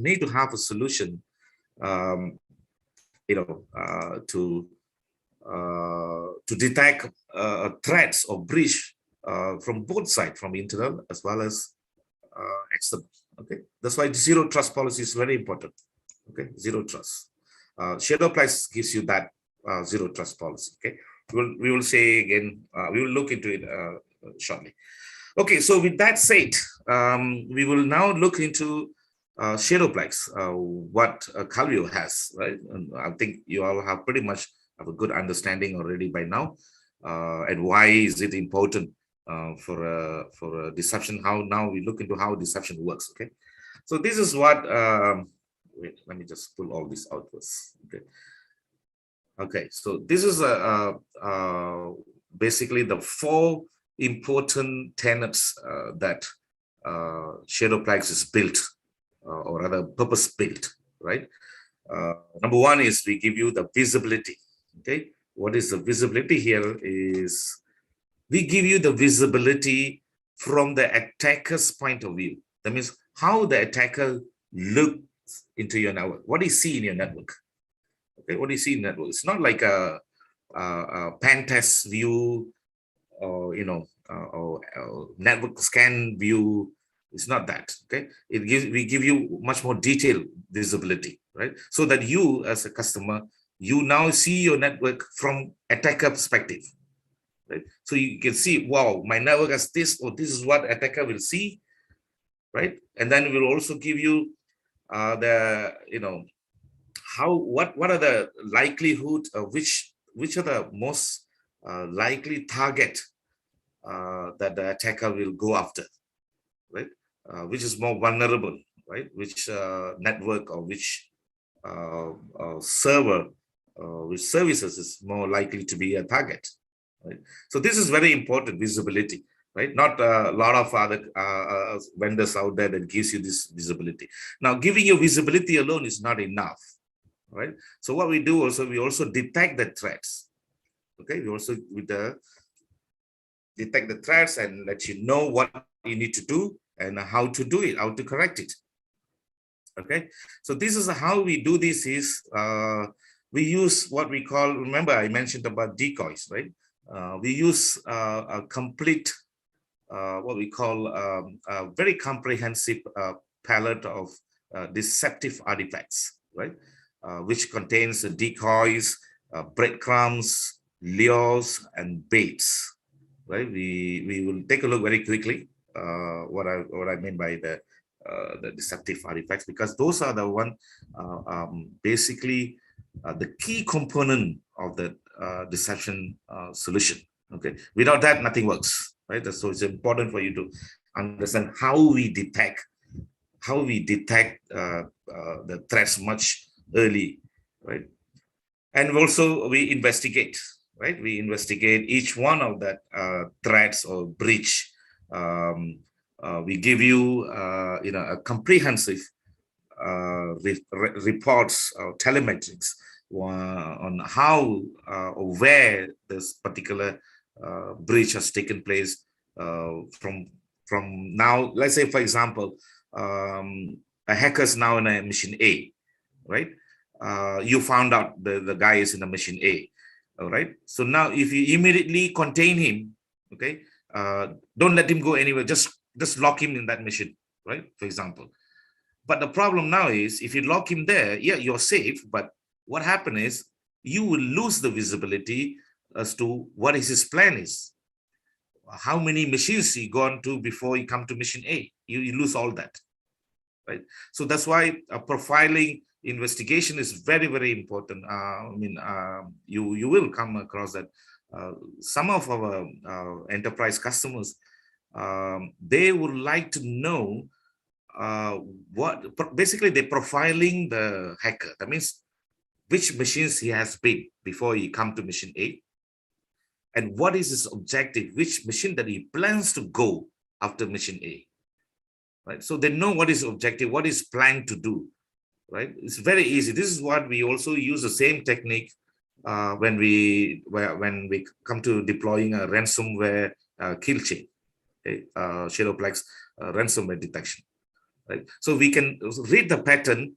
need to have a solution, to detect threats or breach from both sides, from internal as well as external. Okay, that's why zero trust policy is very important. Okay, zero trust. Shadow Appliance gives you that zero trust policy. Okay, we will say again. We will look into it shortly. Okay, so with that said, we will now look into Shadow Appliance, what Calvio has, right? And I think you all have pretty much have a good understanding already by now, and why is it important for deception? How now we look into how deception works. Okay, so this is what. Wait, let me just pull all this out first. Okay. Okay, so this is basically the 4 important tenets that Shadow Appliance is built, or rather purpose built, right? Number 1 is we give you the visibility. Okay, what is the visibility here is we give you the visibility from the attacker's point of view. That means how the attacker looks into your network, what do you see in your network? Okay, what do you see in network? It's not like a pen test view, or or network scan view. It's not that. Okay, we give you much more detailed visibility, right? So that you as a customer, you now see your network from attacker perspective, right? So you can see, wow, my network has this, or this is what attacker will see, right? And then we'll also give you what are the likelihood of which are the most likely target that the attacker will go after, right? Which is more vulnerable, right? Which network or which server, which services is more likely to be a target, right? So this is very important, visibility, right? Not a lot of other vendors out there that gives you this visibility. Now, giving you visibility alone is not enough, right? So what we do also, we also detect the threats. Okay, we also detect the threats and let you know what you need to do and how to do it, how to correct it. Okay, so this is how we do this is we use what we call, remember I mentioned about decoys, right? We use a complete what we call a very comprehensive palette of deceptive artifacts, right? Which contains decoys, breadcrumbs, lures, and baits, right? We will take a look very quickly what I mean by the deceptive artifacts, because those are the one basically the key component of the deception solution. Okay, without that nothing works, right? So it's important for you to understand how we detect the threats much early, right? And also we investigate, right? We investigate each one of that threats or breach. We give you a comprehensive reports or telemetrics on how or where this particular breach has taken place from now. Let's say, for example, a hacker is now in a machine A, right? You found out the guy is in a machine A, all right? So now if you immediately contain him, okay, don't let him go anywhere, just lock him in that machine, right? For example. But the problem now is if you lock him there, yeah, you're safe, but what happened is you will lose the visibility as to what his plan is. How many machines he gone to before he come to mission A. You lose all that, right? So that's why profiling investigation is very, very important. You will come across that some of our enterprise customers, they would like to know what basically they're profiling the hacker. That means which machines he has been before he come to mission A, and what is his objective, which machine that he plans to go after mission A, right? So they know what is objective, what is planned to do, right? It's very easy. This is what we also use the same technique when we come to deploying a ransomware kill chain, okay? Shadow Appliance ransomware detection. right? So we can read the pattern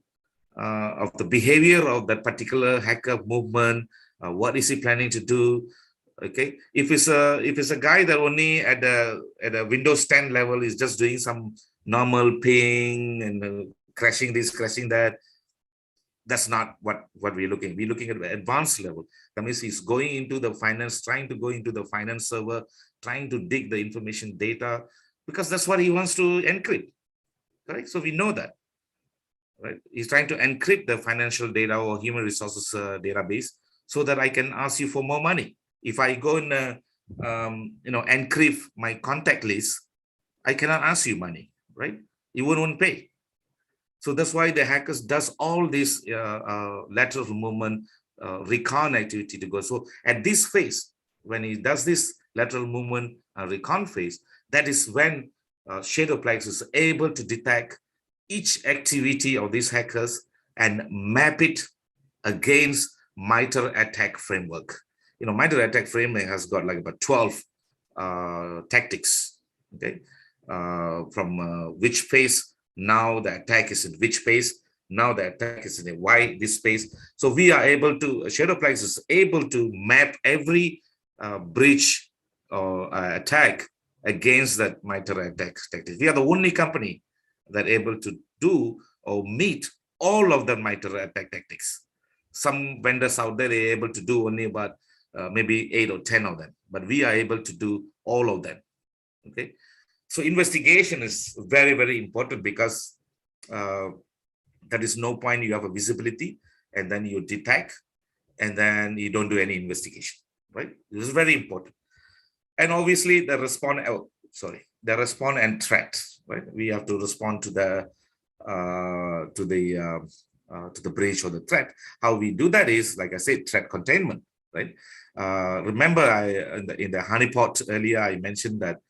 of the behavior of that particular hacker movement. What is he planning to do? Okay, if it's a guy that only at a Windows 10 level is just doing some normal ping and crashing this, crashing that, that's not what we're looking. We're looking at the advanced level. That means he's going into the finance, trying to go into the finance server, trying to dig the information data, because that's what he wants to encrypt. Correct. So we know that, right? He's trying to encrypt the financial data or human resources database so that I can ask you for more money. If I go and encrypt my contact list, I cannot ask you money, right? You won't pay. So that's why the hackers does all this lateral movement recon activity to go. So at this phase, when he does this lateral movement recon phase, that is when Shadowplex is able to detect each activity of these hackers and map it against MITRE ATT&CK framework. MITRE ATT&CK framework has got like about 12 tactics, okay? From which phase now the attack is in which phase, now the attack is in this phase. So we are able to, Shadowplex is able to map every breach or attack against that MITRE ATT&CK tactics. We are the only company that able to do or meet all of the MITRE ATT&CK tactics. Some vendors out there are able to do only about maybe 8 or 10 of them, but we are able to do all of them. Okay, so investigation is very, very important, because there is no point you have a visibility and then you detect and then you don't do any investigation, right? This is very important. And obviously the response and threat, right? We have to respond to the breach or the threat. How we do that is, like I said, threat containment, right? Remember, in the honeypot earlier, I mentioned that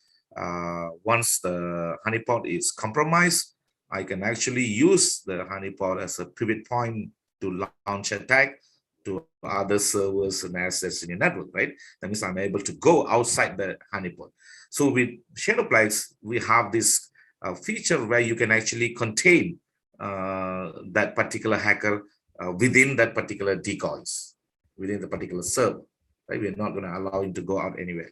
once the honeypot is compromised, I can actually use the honeypot as a pivot point to launch attack to other servers and assets in your network, right? That means I'm able to go outside the honeypot. So with Shadowplex, we have this feature where you can actually contain that particular hacker within that particular decoys, within the particular server, right? We're not going to allow him to go out anywhere.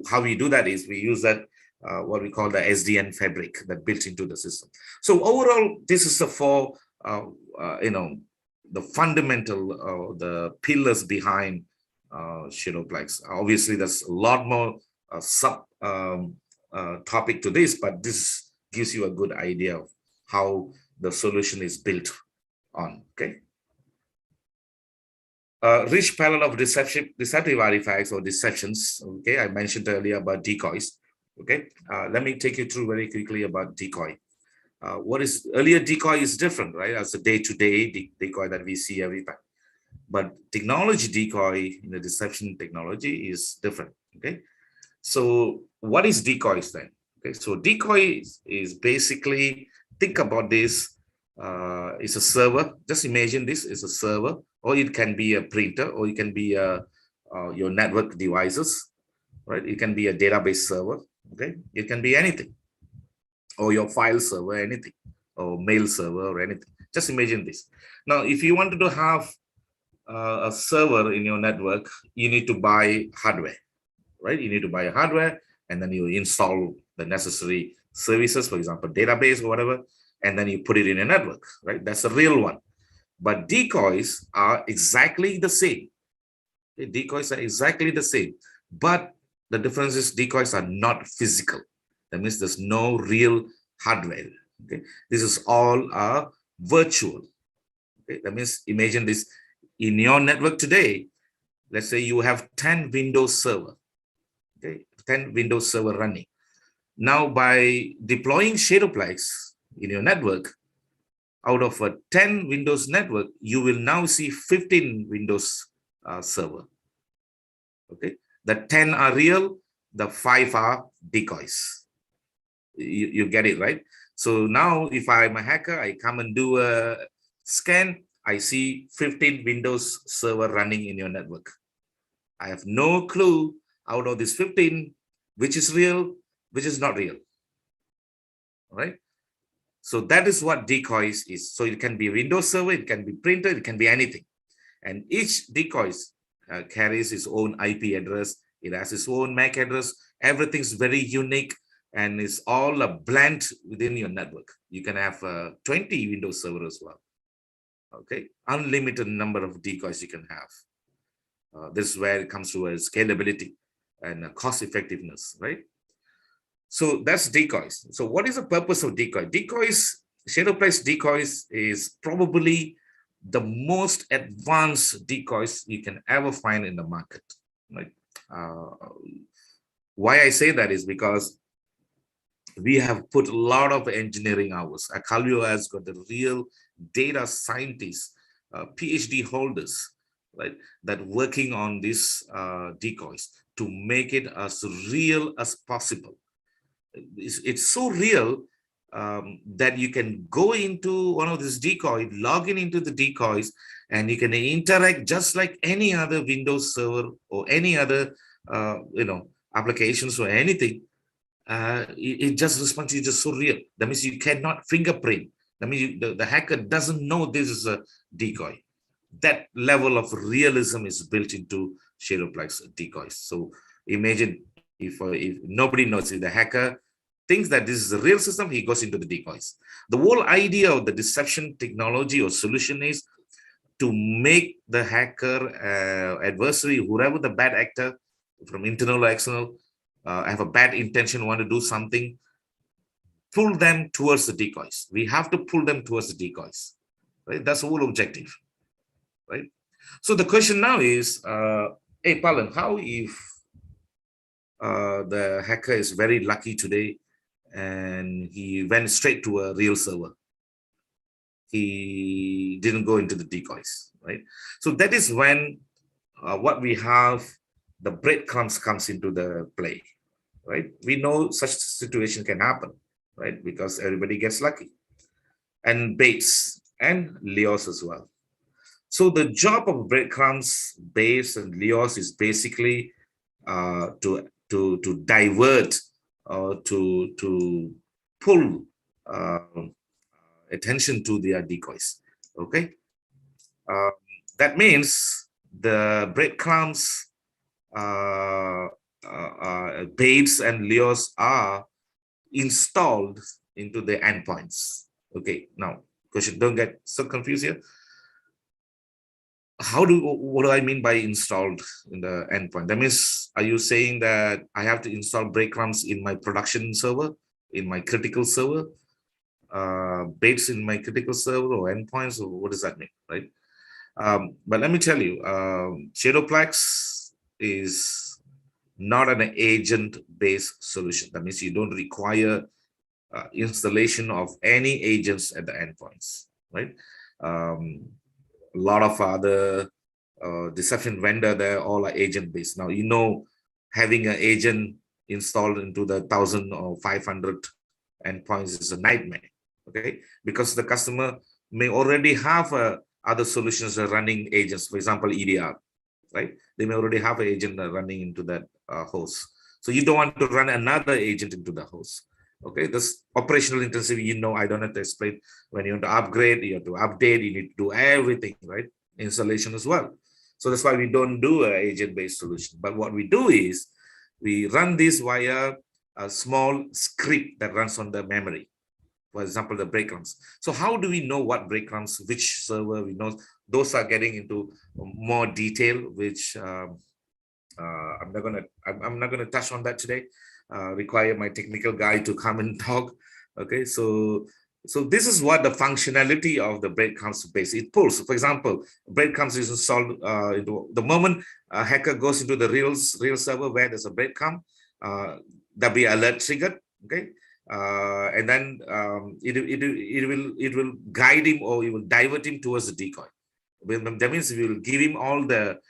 How we do that is we use that what we call the SDN fabric that built into the system. So overall, this is the four, the fundamental, the pillars behind Shadowplex. Obviously, there's a lot more sub topic to this, but this gives you a good idea of how the solution is built on. Okay. Rich palette of deceptive artifacts or deceptions. Okay, I mentioned earlier about decoys. Okay, let me take you through very quickly about decoy. What is earlier decoy is different, right? As a day-to-day decoy that we see every time. But technology decoy in the deception technology is different. Okay, so what is decoys then? Okay, so decoy is basically, think about this. It's a server. Just imagine this is a server, or it can be a printer, or it can be your network devices, right? It can be a database server. Okay, it can be anything, or your file server, anything, or mail server, or anything. Just imagine this. Now, if you wanted to have a server in your network, you need to buy hardware, right? You need to buy a hardware, and then you install the necessary services, for example, database or whatever, and then you put it in a network, right? That's a real one. But decoys are exactly the same. Okay? Decoys are exactly the same, but the difference is decoys are not physical. That means there's no real hardware. Okay, this is all virtual. Okay? That means imagine this in your network today. Let's say you have 10 Windows server. Okay, 10 Windows server running. Now, by deploying Shadowplex in your network, out of a 10 Windows network, you will now see 15 Windows server. Okay, the 10 are real, the 5 are decoys. You get it, right? So now if I'm a hacker, I come and do a scan, I see 15 Windows server running in your network. I have no clue out of this 15, which is real, which is not real, all right? So that is what decoys is. So it can be a Windows server, it can be printer, it can be anything. And each decoys carries its own IP address. It has its own MAC address. Everything's very unique and it's all a blend within your network. You can have 20 Windows server as well. Okay, unlimited number of decoys you can have. This is where it comes to a scalability and a cost effectiveness, right? So that's decoys. So what is the purpose of decoy? Decoys, ShadowPlex decoys is probably the most advanced decoys you can ever find in the market. Right? Why I say that is because we have put a lot of engineering hours. Acalvio has got the real data scientists, PhD holders, right, that working on these decoys to make it as real as possible. It's so real that you can go into one of these decoys, log into the decoys, and you can interact just like any other Windows server or any other applications or anything. It just responds. It's just so real. That means you cannot fingerprint. That means the hacker doesn't know this is a decoy. That level of realism is built into ShadowPlex decoys. So imagine if nobody knows, if the hacker thinks that this is a real system, he goes into the decoys. The whole idea of the deception technology or solution is to make the hacker, adversary, whoever the bad actor, from internal or external, have a bad intention, want to do something, pull them towards the decoys. We have to pull them towards the decoys, right? That's the whole objective, right? So the question now is, hey, Palan, how if the hacker is very lucky today and he went straight to a real server? He didn't go into the decoys, right? So that is when what we have, the breadcrumbs comes into the play, right? We know such situation can happen, right? Because everybody gets lucky. And baits and Leos as well. So the job of breadcrumbs, baits, and Leos is basically to divert or to pull attention to their decoys. Okay, that means the breadcrumbs, baits, and Leos are installed into the endpoints. Okay, now question, don't get so confused here. What do I mean by installed in the endpoint? That means, are you saying that I have to install breadcrumbs in my production server, in my critical server, baits in my critical server or endpoints, or what does that mean, right? But let me tell you, ShadowPlex is not an agent-based solution. That means you don't require installation of any agents at the endpoints, right? A lot of other deception vendor, they're all are agent-based. Now, having an agent installed into the 1,000 or 500 endpoints is a nightmare, okay? Because the customer may already have other solutions running agents, for example, EDR, right? They may already have an agent running into that host. So you don't want to run another agent into the host. Okay, this operational intensity, I don't have to explain. When you want to upgrade, you have to update, you need to do everything, right? Installation as well. So that's why we don't do an agent-based solution. But what we do is we run this via a small script that runs on the memory. For example, the breadcrumbs. So how do we know what breadcrumbs, which server we know? Those are getting into more detail, which I'm not gonna touch on that today. Require my technical guy to come and talk. Okay, so this is what the functionality of the breadcrumbs base. It pulls. For example, breadcrumbs is installed into the moment a hacker goes into the real server where there's a breadcrumb, there'll be alert triggered. Okay, and then it will guide him, or it will divert him towards the decoy. That means we will give him all the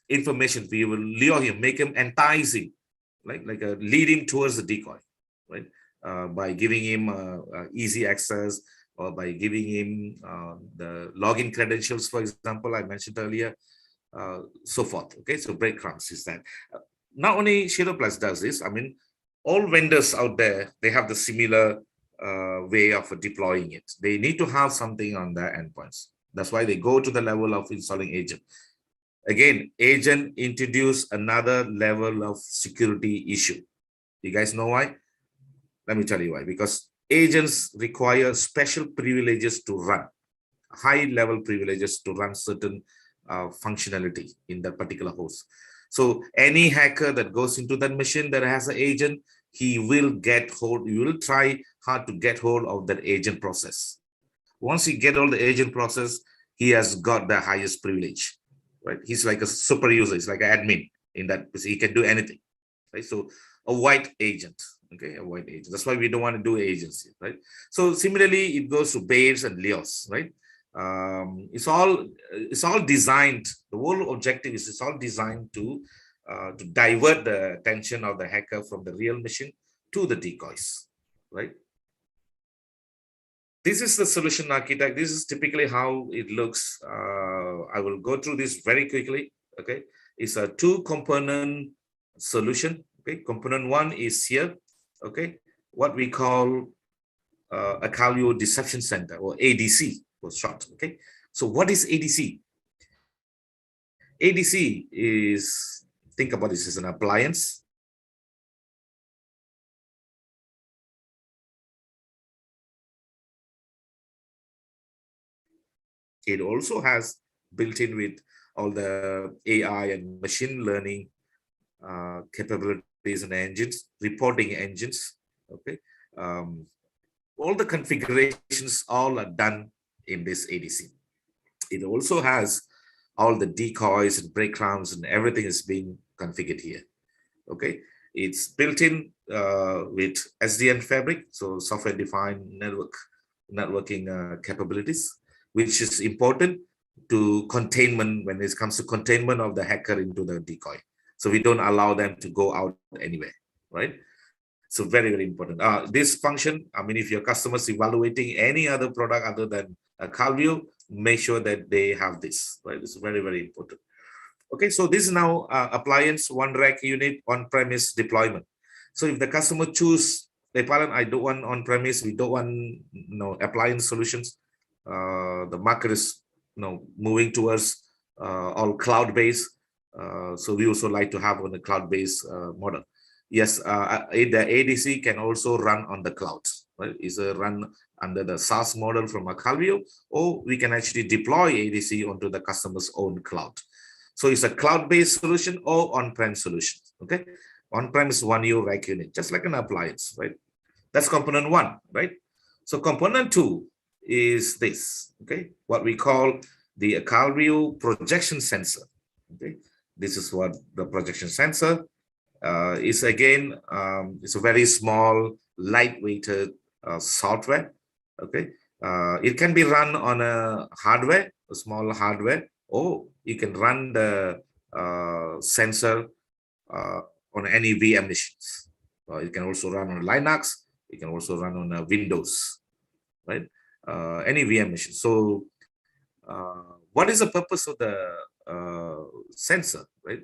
information. We will lure him, make him enticing, like lead him towards the decoy, right? By giving him easy access, or by giving him the login credentials, for example, I mentioned earlier, so forth. Okay, so breadcrumbs is that. Not only ShadowPlex does this. I mean, all vendors out there, they have the similar way of deploying it. They need to have something on their endpoints. That's why they go to the level of installing agent. Again, agent introduce another level of security issue. You guys know why? Let me tell you why. Because agents require special privileges to run, high-level privileges to run certain functionality in that particular host. So any hacker that goes into that machine that has an agent, he will try hard to get hold of that agent process. Once he get all the agent process, he has got the highest privilege, right? He's like a super user. He's like an admin in that. He can do anything, right? So a white agent, okay, a white agent. That's why we don't want to do agency, right? So similarly, it goes to Bayes and Leos, right? It's all designed. The whole objective is it's all designed to divert the attention of the hacker from the real machine to the decoys, right? This is the solution architect. This is typically how it looks. I will go through this very quickly. Okay, it's a two-component solution. Okay, component one is here. Okay, what we call Acalvio Deception Center, or ADC for short. Okay, so what is ADC? ADC is, think about this as an appliance. It also has built in with all the AI and machine learning capabilities and engines, reporting engines. Okay, all the configurations all are done in this ADC. It also has all the decoys and breadcrumbs and everything is being configured here. Okay, it's built in with SDN fabric, so software-defined networking capabilities, which is important to containment when it comes to containment of the hacker into the decoy. So we don't allow them to go out anywhere, right? So very, very important. This function, I mean, if your customer is evaluating any other product other than Calvio, make sure that they have this, right? It's very, very important. Okay, so this is now appliance, one rack unit, on-premise deployment. So if the customer choose, I don't want on-premise, we don't want appliance solutions. The market is moving towards all cloud-based. So we also like to have on the cloud-based model. Yes, the ADC can also run on the cloud, right? It's a run under the SaaS model from Acalvio, or we can actually deploy ADC onto the customer's own cloud. So it's a cloud-based solution or on-prem solution, okay? On-prem is 1U rack unit, just like an appliance, right? That's component one, right? So component two is this, okay? What we call the Acalvio projection sensor, okay? This is what the projection sensor is. Again, it's a very small, lightweighted software, okay? It can be run on a hardware, a small hardware, or you can run the sensor on any VM machines. It can also run on Linux. It can also run on Windows, right? Any VM machine. So what is the purpose of the sensor, right?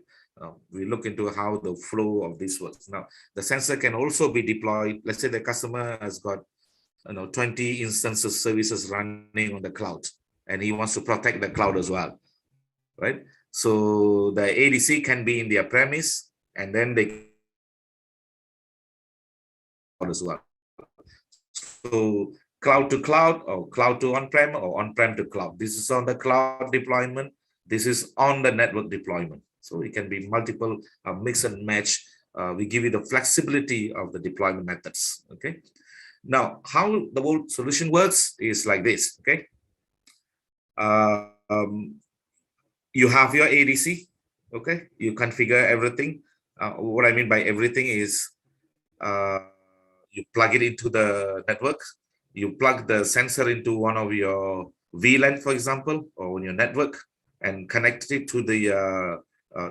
We look into how the flow of this works. Now, the sensor can also be deployed. Let's say the customer has got 20 instances services running on the cloud, and he wants to protect the cloud as well, right? So the ADC can be in their premise, and then they as well. So cloud to cloud, or cloud to on-prem, or on-prem to cloud. This is on the cloud deployment. This is on the network deployment. So it can be multiple mix and match. We give you the flexibility of the deployment methods. Okay. Now, how the whole solution works is like this. Okay. You have your ADC. Okay. You configure everything. What I mean by everything is you plug it into the network. You plug the sensor into one of your VLAN, for example, or on your network, and connect it to the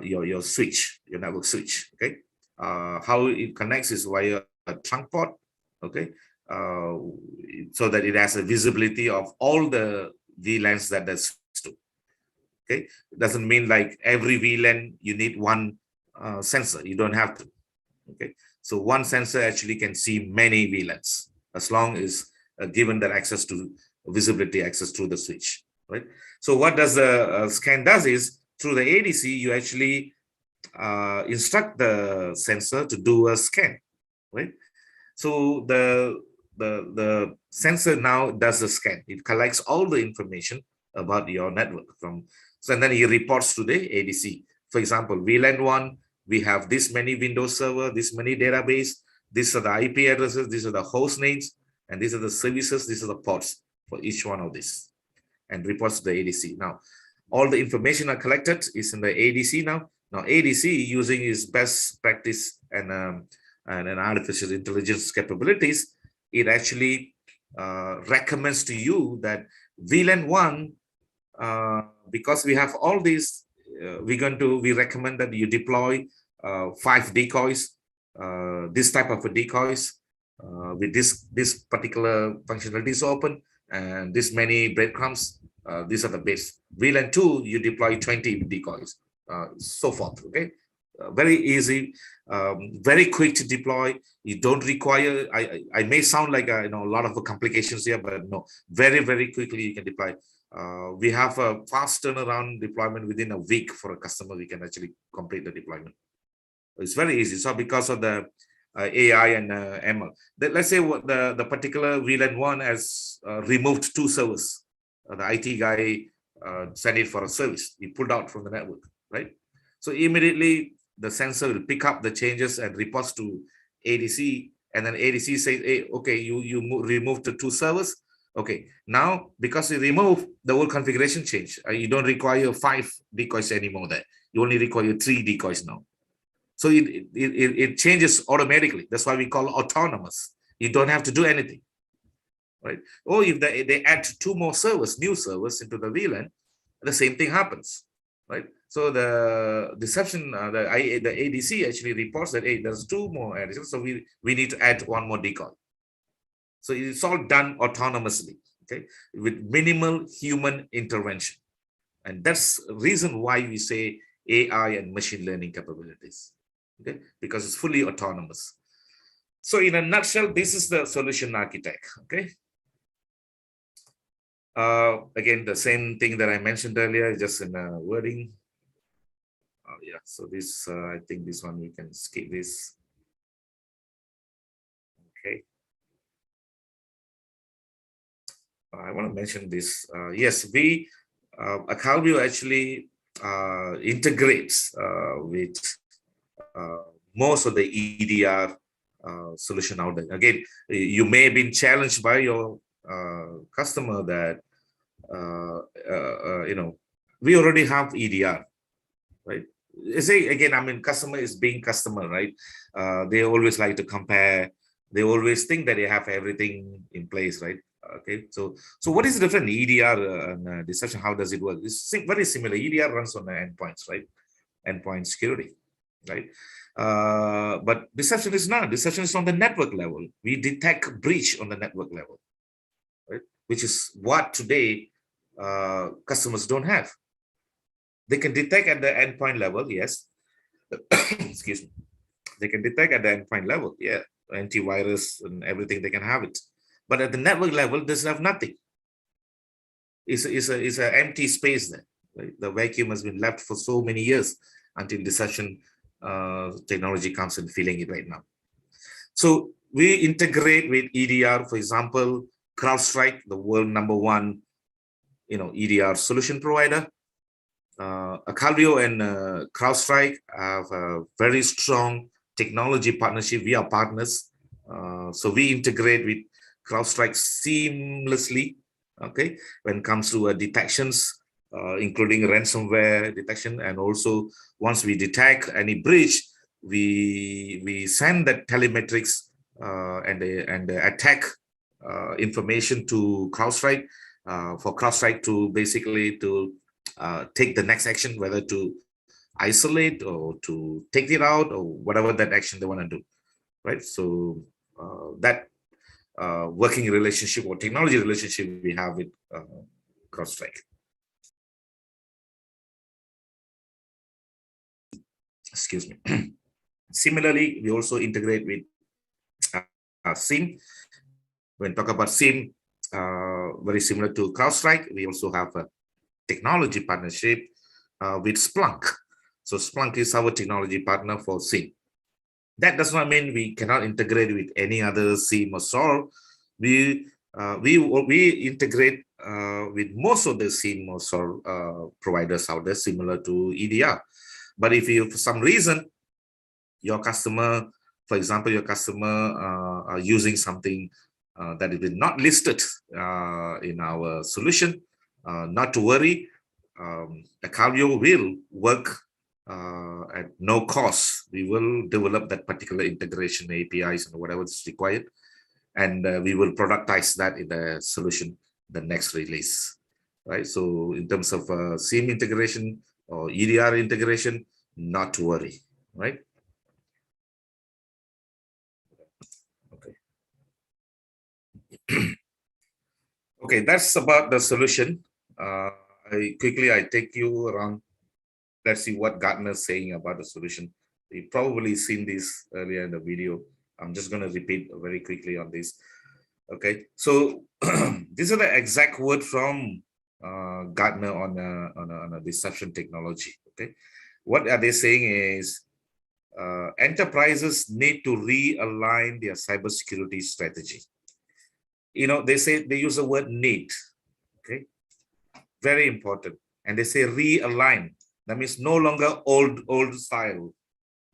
your switch, your network switch. Okay, how it connects is via a trunk port. Okay, so that it has a visibility of all the VLANs that there's to. Okay, it doesn't mean like every VLAN you need one sensor. You don't have to. Okay, so one sensor actually can see many VLANs. as long as given that access to visibility access through the switch, right? So what does the scan does is through the ADC, you actually instruct the sensor to do a scan, right? So the sensor now does a scan. It collects all the information about your network from, so and then it reports to the ADC. For example, VLAN 1, we have this many Windows server, this many database, these are the IP addresses, these are the host names, and these are the services, these are the ports for each one of these, and reports to the ADC. Now, all the information are collected is in the ADC now. Now, ADC using its best practice and an artificial intelligence capabilities, it actually recommends to you that VLAN 1, because we have all these, we recommend that you deploy 5 decoys, this type of a decoys with this particular functionality is open, and this many breadcrumbs. These are the base. VLAN 2, you deploy 20 decoys, so forth. Okay, very easy, very quick to deploy. You don't require. I may sound like a lot of complications here, but no, very quickly you can deploy. We have a fast turnaround deployment within a week for a customer. We can actually complete the deployment. It's very easy. So because of the AI and ML, let's say what the particular VLAN 1 has removed 2 servers. The IT guy sent it for a service. He pulled out from the network, right? So immediately the sensor will pick up the changes and reports to ADC, and then ADC says, "Hey, okay, you removed the 2 servers. Okay, now because you remove, the whole configuration change. You don't require 5 decoys anymore. There, you only require 3 decoys now. So it changes automatically. That's why we call autonomous. You don't have to do anything, right? Or if they add 2 more servers, new servers into the VLAN, the same thing happens, right? So the deception, the ADC actually reports that, hey, there's 2 more additions, so we need to add 1 more decoy. So it's all done autonomously, okay, with minimal human intervention. And that's the reason why we say AI and machine learning capabilities, okay, because it's fully autonomous. So in a nutshell, this is the solution architect, okay. Again, the same thing that I mentioned earlier, just in wording. Yeah, so this, I think this one, we can skip this. Okay. I want to mention this. Yes, Acalvio actually integrates with most of the EDR solution out there. Again, you may have been challenged by your customer that we already have EDR, right? Say again, I mean, customer is being customer, right? They always like to compare. They always think that they have everything in place, right? Okay, so what is the difference EDR and deception? How does it work? It's very similar. EDR runs on the endpoints, right? Endpoint security, right? But deception is not. Deception is on the network level. We detect breach on the network level, right? Which is what today customers don't have. They can detect at the endpoint level, yes. Excuse me. They can detect at the endpoint level, yeah. Antivirus and everything, they can have it. But at the network level, they have nothing. It's an empty space there. Right? The vacuum has been left for so many years until deception technology comes and filling it right now. So we integrate with EDR, for example, CrowdStrike, the world #1, EDR solution provider. Acalvio and CrowdStrike have a very strong technology partnership. We are partners, so we integrate with CrowdStrike seamlessly. Okay, when it comes to detections, including ransomware detection, and also once we detect any breach, we send that telemetrics and the attack information to CrowdStrike for CrowdStrike to basically to take the next action, whether to isolate or to take it out or whatever that action they want to do, right? So that working relationship or technology relationship we have with CrowdStrike. Excuse me. Similarly, we also integrate with SIEM. when talk about SIEM, very similar to CrowdStrike, we also have a technology partnership with Splunk. So Splunk is our technology partner for SIEM. That does not mean we cannot integrate with any other SIEM or SOAR. We integrate with most of the SIEM or SOAR providers out there, similar to EDR. But if you, for some reason, your customer, for example, your customer are using something that is not listed in our solution, not to worry. Acalvio will work at no cost. We will develop that particular integration APIs and whatever is required, and we will productize that in the solution, the next release, right? So in terms of SIEM integration or EDR integration, not to worry, right? Okay, that's about the solution. I take you around. Let's see what Gartner's saying about the solution. You've probably seen this earlier in the video. I'm just going to repeat very quickly on this. Okay, so these are the exact word from Gartner on a deception technology. Okay, what are they saying is enterprises need to realign their cybersecurity strategy. You know, they say they use the word need. Okay, very important, and they say realign. That means no longer old style,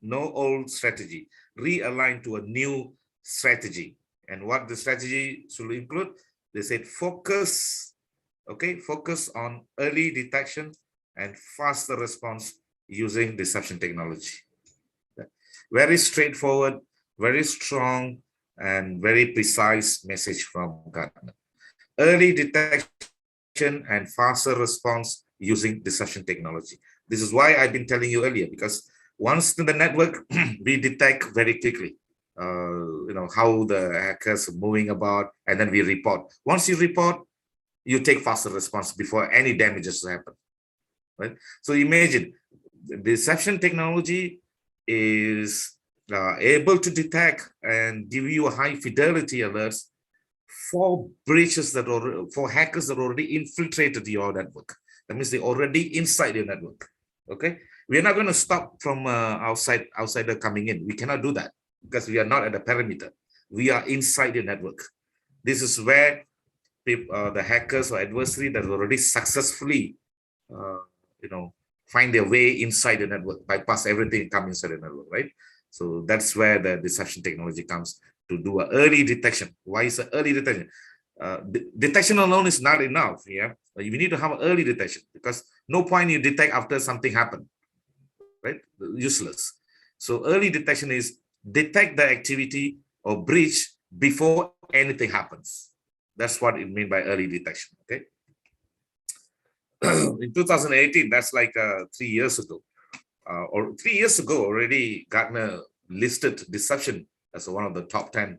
no old strategy. Realign to a new strategy. And what the strategy should include? They said focus, okay, focus on early detection and faster response using deception technology. Very straightforward, very strong, and very precise message from Gartner. Early detection and faster response using deception technology. This is why I've been telling you earlier, because once in the network, we detect very quickly, you know, how the hackers are moving about, and then we report. Once you report, you take faster response before any damages happen, right? So imagine, deception technology is able to detect and give you a high fidelity alerts for breaches that are for hackers that already infiltrated your network. That means they're already inside your network. Okay, we're not going to stop from outsider coming in. We cannot do that because we are not at the perimeter. We are inside the network. This is where people, the hackers or adversary that already successfully, you know, find their way inside the network, bypass everything, come inside the network, right? So that's where the deception technology comes to do an early detection. Why is it early detection? Detection alone is not enough. Yeah, you need to have an early detection, because no point you detect after something happened, right? Useless. So early detection is detect the activity or breach before anything happens. That's what it means by early detection. Okay. In 2018, that's like 3 years ago, or 3 years ago already, Gartner listed deception as one of the top 10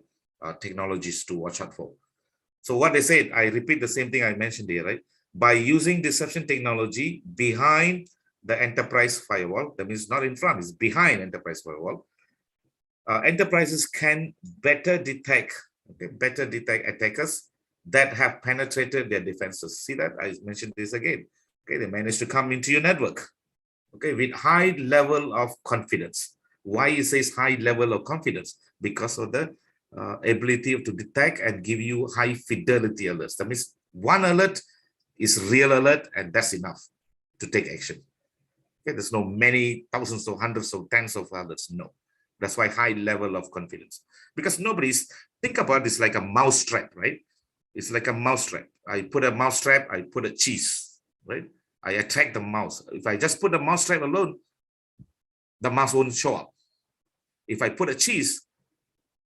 technologies to watch out for. So what they said, I repeat the same thing I mentioned here, right? By using deception technology behind the enterprise firewall, that means not in front, it's behind enterprise firewall, enterprises can better detect attackers that have penetrated their defenses. See that? I mentioned this again. Okay, they managed to come into your network, okay, with high level of confidence. Why it says high level of confidence? Because of the ability to detect and give you high fidelity alerts. That means one alert is real alert, and that's enough to take action. Okay, there's no many thousands or hundreds or tens of alerts. No, that's why high level of confidence. Because nobody's, think about this like a mouse trap, right? It's like a mouse trap. I put a mouse trap, I put a cheese, right? I attract the mouse. If I just put the mouse trap alone, the mouse won't show up. If I put a cheese,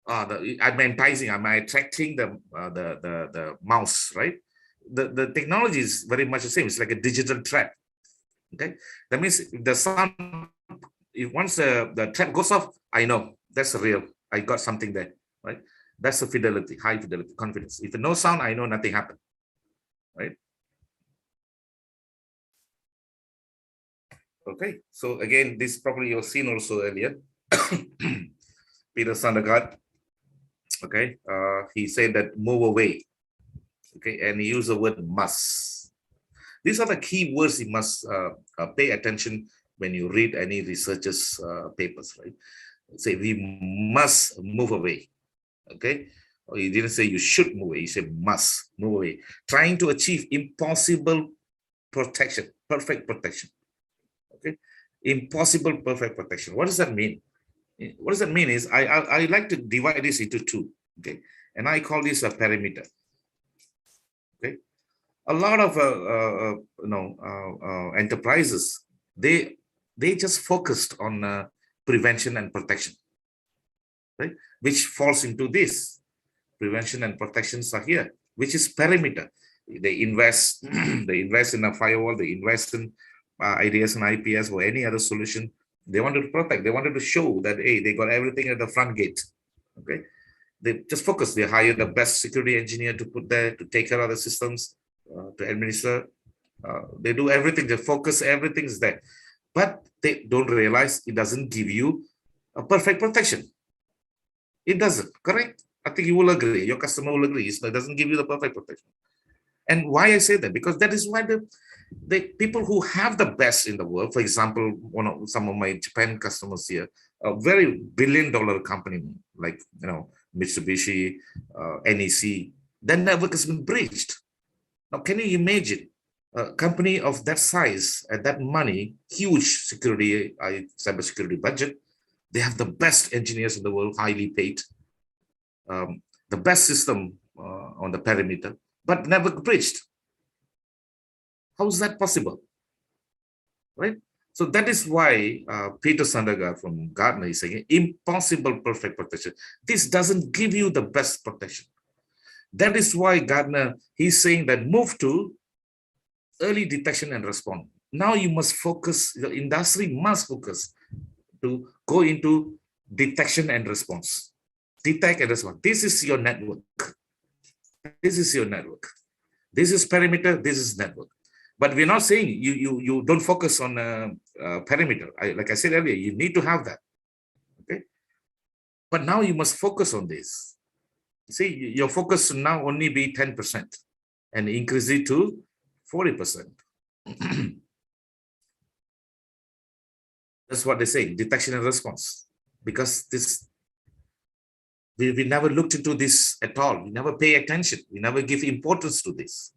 I'm enticing, I'm attracting the mouse, right? The technology is very much the same. It's like a digital trap. Okay, that means if the sound, if once the trap goes off, I know that's real. I got something there, right? That's the fidelity, high fidelity, confidence. If no sound, I know nothing happened, right? Okay, so again, this probably you've seen also earlier. Peter Sundergaard Okay, he said that move away. Okay, and he used the word must. These are the key words you must pay attention when you read any researchers' papers, right? Say we must move away. Okay, or he didn't say you should move away. He said must move away, trying to achieve impossible protection, perfect protection. Okay, impossible perfect protection. What does that mean? What does that mean is I like to divide this into two. Okay, and I call this a perimeter. Okay, a lot of enterprises, they just focused on prevention and protection, right? Which falls into this prevention and protections are here, which is perimeter. They invest, they invest in a firewall, they invest in IDS and IPS or any other solution. They wanted to protect. They wanted to show that hey, they got everything at the front gate. Okay, they just focus. They hire the best security engineer to put there to take care of the systems, to administer. They do everything. They focus. Everything's there, but they don't realize it doesn't give you a perfect protection. It doesn't. Correct? I think you will agree. Your customer will agree. It doesn't give you the perfect protection. And why I say that? Because that is why the people who have the best in the world, for example, some of my Japan customers here, a very billion-dollar company like Mitsubishi, NEC, their network has been breached. Now, can you imagine a company of that size at that money, huge security, cybersecurity budget? They have the best engineers in the world, highly paid, the best system on the perimeter, but never breached. How is that possible? Right? So that is why Peter Sandergaard from Gartner is saying impossible perfect protection. This doesn't give you the best protection. That is why Gartner, he's saying that move to early detection and response. Now you must focus, the industry must focus to go into detection and response. Detect and respond. This is your network. This is your network. This is perimeter, this is network. But we're not saying you don't focus on perimeter. Like I said earlier, you need to have that. Okay. But now you must focus on this. See, your focus should now only be 10% and increase it to 40%. That's what they say, detection and response. Because this, we never looked into this at all. We never pay attention. We never give importance to this.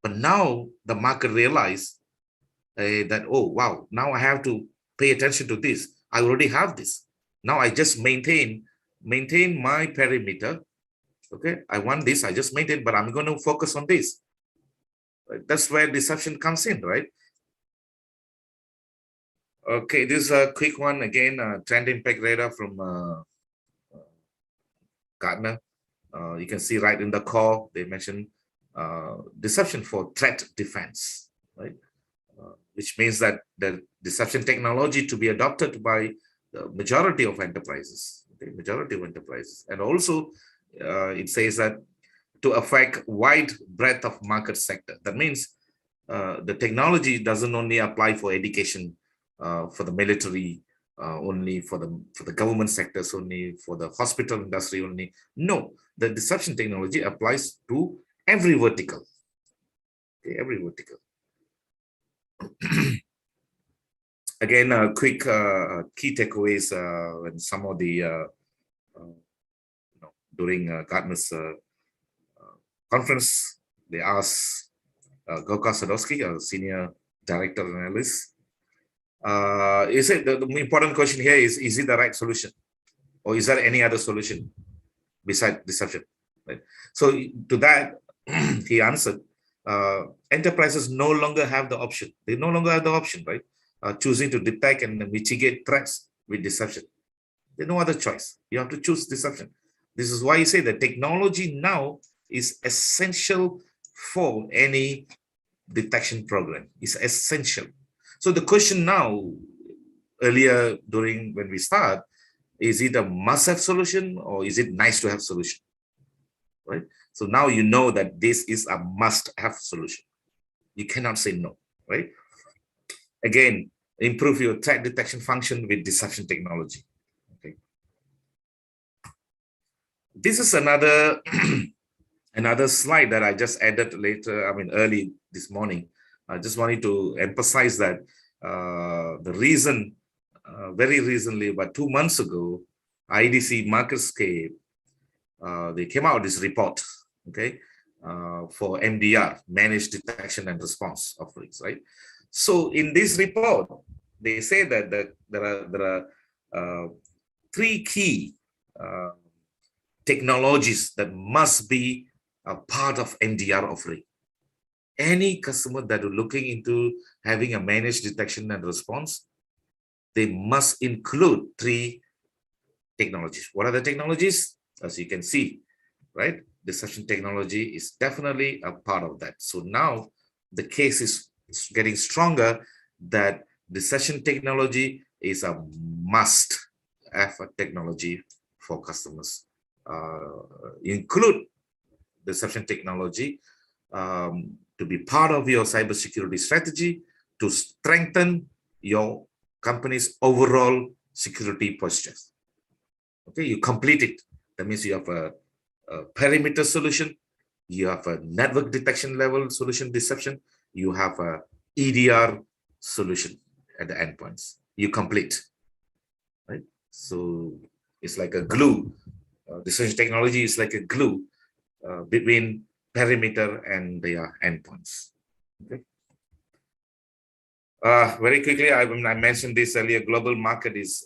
But now the market realized that, oh, wow, now I have to pay attention to this. I already have this. Now I just maintain my perimeter. Okay, I want this, I just maintain, but I'm going to focus on this. Right? That's where deception comes in, right? Okay, this is a quick one again, trend impact radar from Gartner. You can see right in the core, they mentioned deception for threat defense, right? Which means that the deception technology to be adopted by the majority of enterprises, okay? Majority of enterprises. And also it says that to affect wide breadth of market sector. That means the technology doesn't only apply for education, for the military, only for the government sectors, only for the hospital industry only. No, the deception technology applies to every vertical. Okay, every vertical. Again, quick key takeaways and some of the during Gartner's conference, they asked Gorka Sadowski, a senior director analyst, is it the important question here is it the right solution, or is there any other solution besides deception? Right. So to that, he answered, enterprises no longer have the option. They no longer have the option, right? Choosing to detect and mitigate threats with deception. There's no other choice. You have to choose deception. This is why you say that technology now is essential for any detection program. It's essential. So the question now, earlier during when we start, is it a must-have solution or is it nice to have solution? Right? So now you know that this is a must-have solution. You cannot say no, right? Again, improve your threat detection function with deception technology. Okay. This is another another slide that I just added later, I mean, early this morning. I just wanted to emphasize that the reason, very recently, about 2 months ago, IDC MarketScape, they came out with this report, okay, for MDR, Managed Detection and Response offerings, right? So in this report, they say that there are three key technologies that must be a part of MDR offering. Any customer that are looking into having a managed detection and response, they must include three technologies. What are the technologies? As you can see, right? Deception technology is definitely a part of that. So now the case is getting stronger that deception technology is a must have a technology for customers. Include deception technology to be part of your cybersecurity strategy to strengthen your company's overall security posture. Okay, you complete it. That means you have a perimeter solution, you have a network detection level solution deception, you have a EDR solution at the endpoints. You complete, right? So it's like a glue. Deception technology is like a glue between perimeter and their endpoints. Okay. Very quickly, I mentioned this earlier. Global market is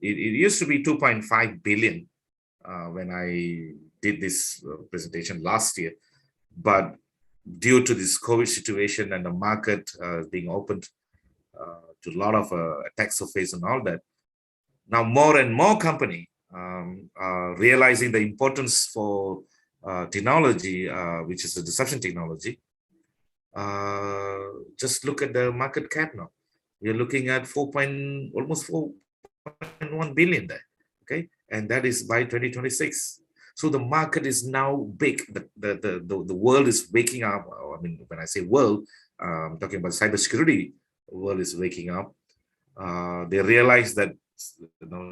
it used to be 2.5 billion when I did this presentation last year, but due to this COVID situation and the market being opened to a lot of attack surface and all that, now more and more company are realizing the importance for technology, which is the deception technology. Just look at the market cap now. We're looking at almost 4.1 billion there. Okay, and that is by 2026. So the market is now big. The world is waking up. I mean, when I say world, I'm talking about cybersecurity. The world is waking up. They realize that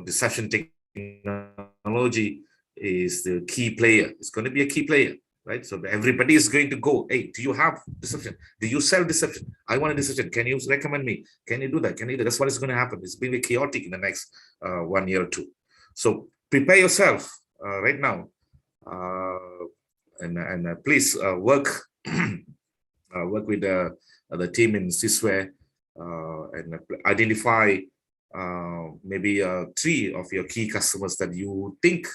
deception technology is the key player. It's going to be a key player, right? So everybody is going to go, hey, do you have deception? Do you sell deception? I want a deception. Can you recommend me? Can you do that? Can you do that? That's what is going to happen. It's going to be chaotic in the next 1 year or two. So prepare yourself right now, and please work work with the team in Sysware and identify maybe 3 of your key customers that you think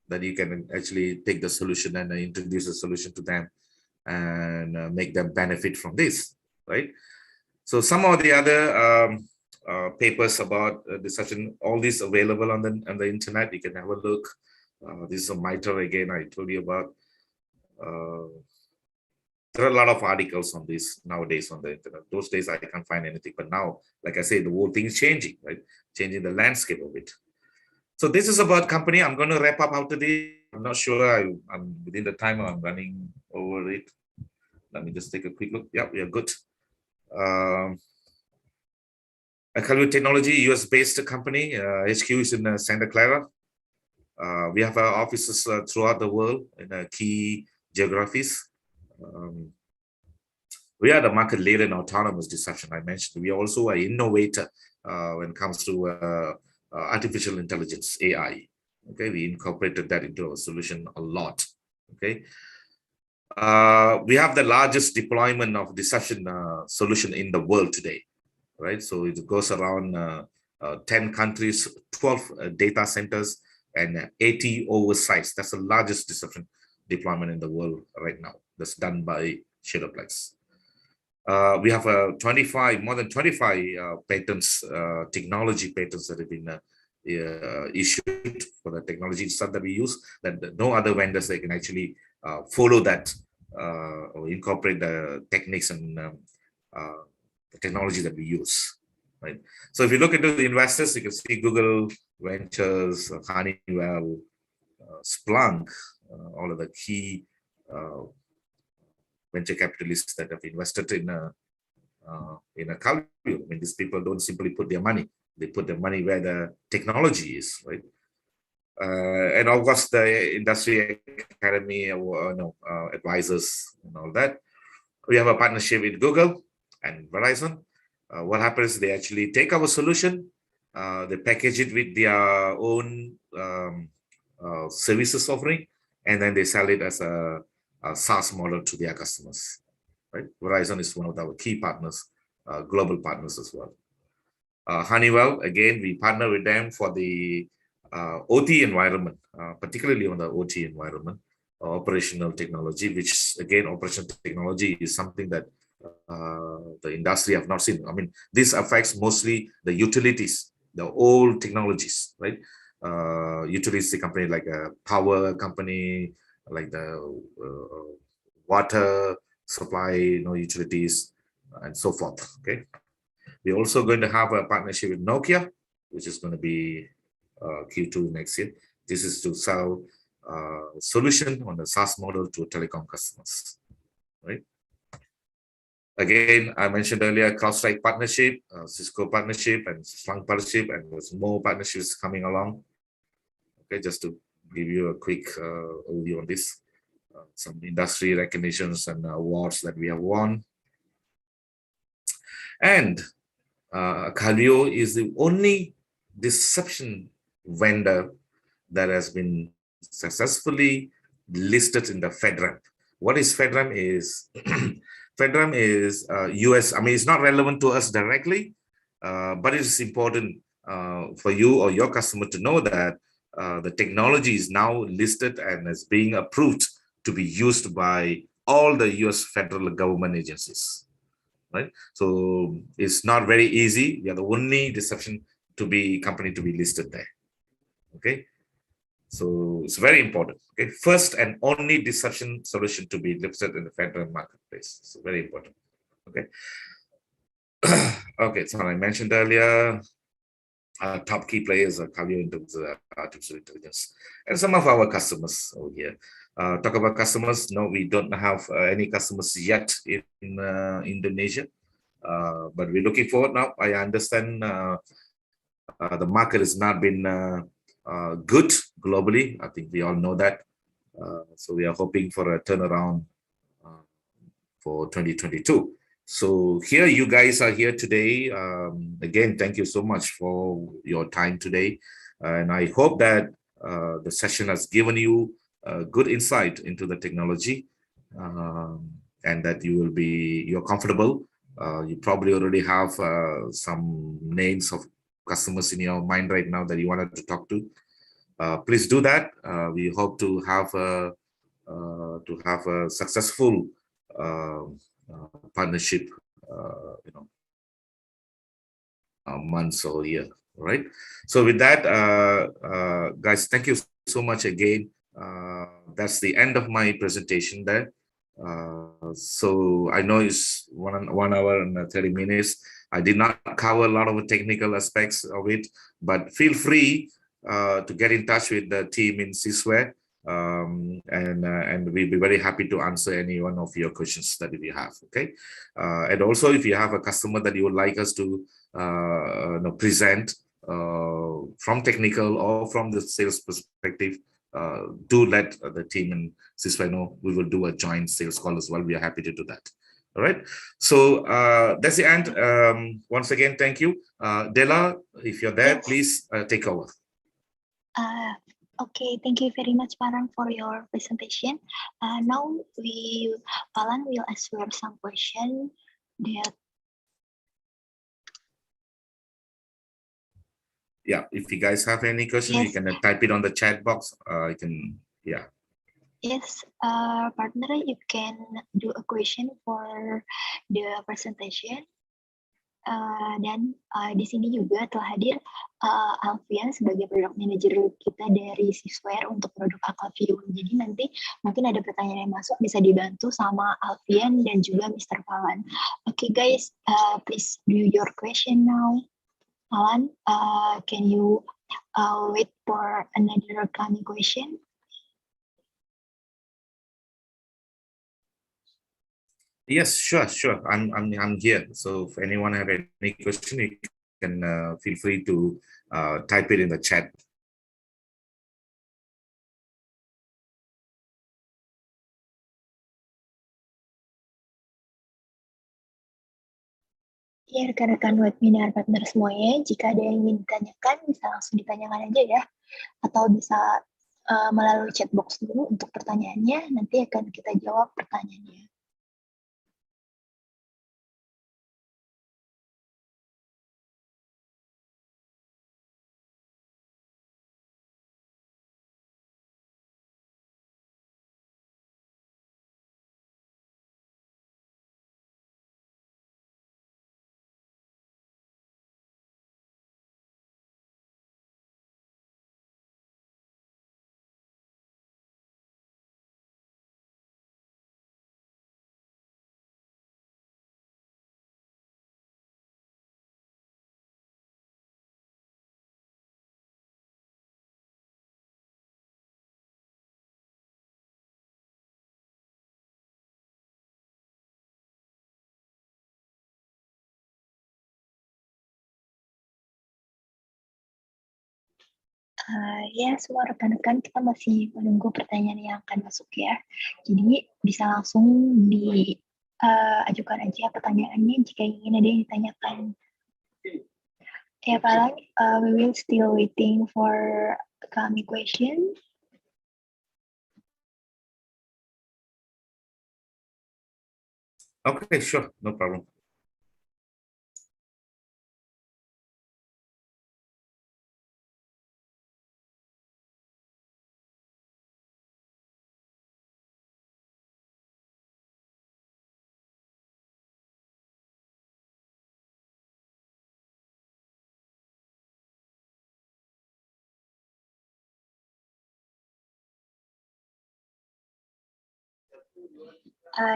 that you can actually take the solution and introduce a solution to them and make them benefit from this, right? So some of the other papers about deception, all this available on the internet. You can have a look. This is a MITRE again, I told you about. There are a lot of articles on this nowadays on the internet. Those days I can't find anything, but now, like I say, the whole thing is changing, right? Changing the landscape of it. So this is about company. I'm going to wrap up out today. I'm not sure I'm within the time. I'm running over it. Let me just take a quick look. Yeah, we are good. Acalvio Technology, US-based company. HQ is in Santa Clara. We have our offices throughout the world in key geographies. We are the market leader in autonomous deception. I mentioned we are also an innovator when it comes to artificial intelligence, AI. Okay, we incorporated that into our solution a lot. Okay, we have the largest deployment of deception solution in the world today, right? So it goes around 10 countries, 12 data centers, and 80 oversights. That's the largest deception deployment in the world right now. That's done by Shadowplex. We have more than 25 patents, technology patents that have been issued for the technology stuff that we use, that no other vendors they can actually follow that or incorporate the techniques and the technology that we use, right? So if you look into the investors, you can see Google Ventures, Honeywell, Splunk, all of the key venture capitalists that have invested in Calvio. I mean, these people don't simply put their money; they put their money where the technology is, right? And of course, the industry academy, advisors and all that. We have a partnership with Google and Verizon. What happens? They actually take our solution, they package it with their own services offering, and then they sell it as a SaaS model to their customers. Right? Verizon is one of our key partners, global partners as well. Honeywell, again, we partner with them for the OT environment, particularly on the OT environment, operational technology, which again, operational technology is something that the industry have not seen. I mean, this affects mostly the utilities, the old technologies, right? Utility company like a power company, like the water supply, utilities, and so forth. Okay. We're also going to have a partnership with Nokia, which is going to be Q2 next year. This is to sell solution on the SaaS model to telecom customers, right? Again, I mentioned earlier, CrowdStrike partnership, Cisco partnership, and Splunk partnership, and there's more partnerships coming along. Okay, just to give you a quick overview on this, some industry recognitions and awards that we have won. And Calvio is the only deception vendor that has been successfully listed in the FedRAMP. What is FedRAMP is, FedRAMP is US, I mean, it's not relevant to us directly, but it's important for you or your customer to know that the technology is now listed and is being approved to be used by all the US federal government agencies. Right, so it's not very easy. We are the only deception company to be listed there. Okay, so it's very important. Okay, first and only deception solution to be listed in the federal marketplace. So very important. Okay. Okay, so I mentioned earlier, top key players are Calvio in terms of artificial intelligence, and some of our customers over here. Talk about customers. No, we don't have any customers yet in Indonesia, but we're looking forward now. I understand the market has not been good globally. I think we all know that. So we are hoping for a turnaround for 2022. So here you guys are here today. Again, thank you so much for your time today. And I hope that the session has given you good insight into the technology, and that you're comfortable. You probably already have some names of customers in your mind right now that you wanted to talk to. Please do that. We hope to have a successful partnership, months or year. All right. So with that, guys, thank you so much again. That's the end of my presentation there. So I know it's 1 hour and 30 minutes. I did not cover a lot of the technical aspects of it, but feel free to get in touch with the team in Sysware, and we'll be very happy to answer any one of your questions that you have. Okay, and also if you have a customer that you would like us to present from technical or from the sales perspective, do let the team in Sysware know. We will do a joint sales call as well. We are happy to do that. All right. So that's the end. Once again, thank you. Della, if you're there, yes, please take over. Okay, thank you very much, Parang, for your presentation. Now Alan will answer some questions that. Yeah, if you guys have any questions, yes, you can type it on the chat box. You can, yeah. Yes, partner, you can do a question for the presentation. Dan di sini juga telah hadir Alfian sebagai product manager kita dari Sysware untuk produk Acalvio. Jadi nanti mungkin ada pertanyaan yang masuk bisa dibantu sama Alfian dan juga Mr. Falan. Okay guys, please do your question now. Alan, can you wait for another coming question? Yes, sure. I'm here. So if anyone have any question, you can feel free to type it in the chat. Ya, rekan-rekan webinar partner semuanya, jika ada yang ingin ditanyakan, bisa langsung ditanyakan aja ya. Atau bisa melalui chat box dulu untuk pertanyaannya, nanti akan kita jawab pertanyaannya. Ya, semua rekan-rekan kita masih menunggu pertanyaan yang akan masuk ya. Jadi bisa langsung diajukan aja pertanyaannya jika ingin ada yang ditanyakan. Ya, paling we will still waiting for coming question. Okay, sure, no problem.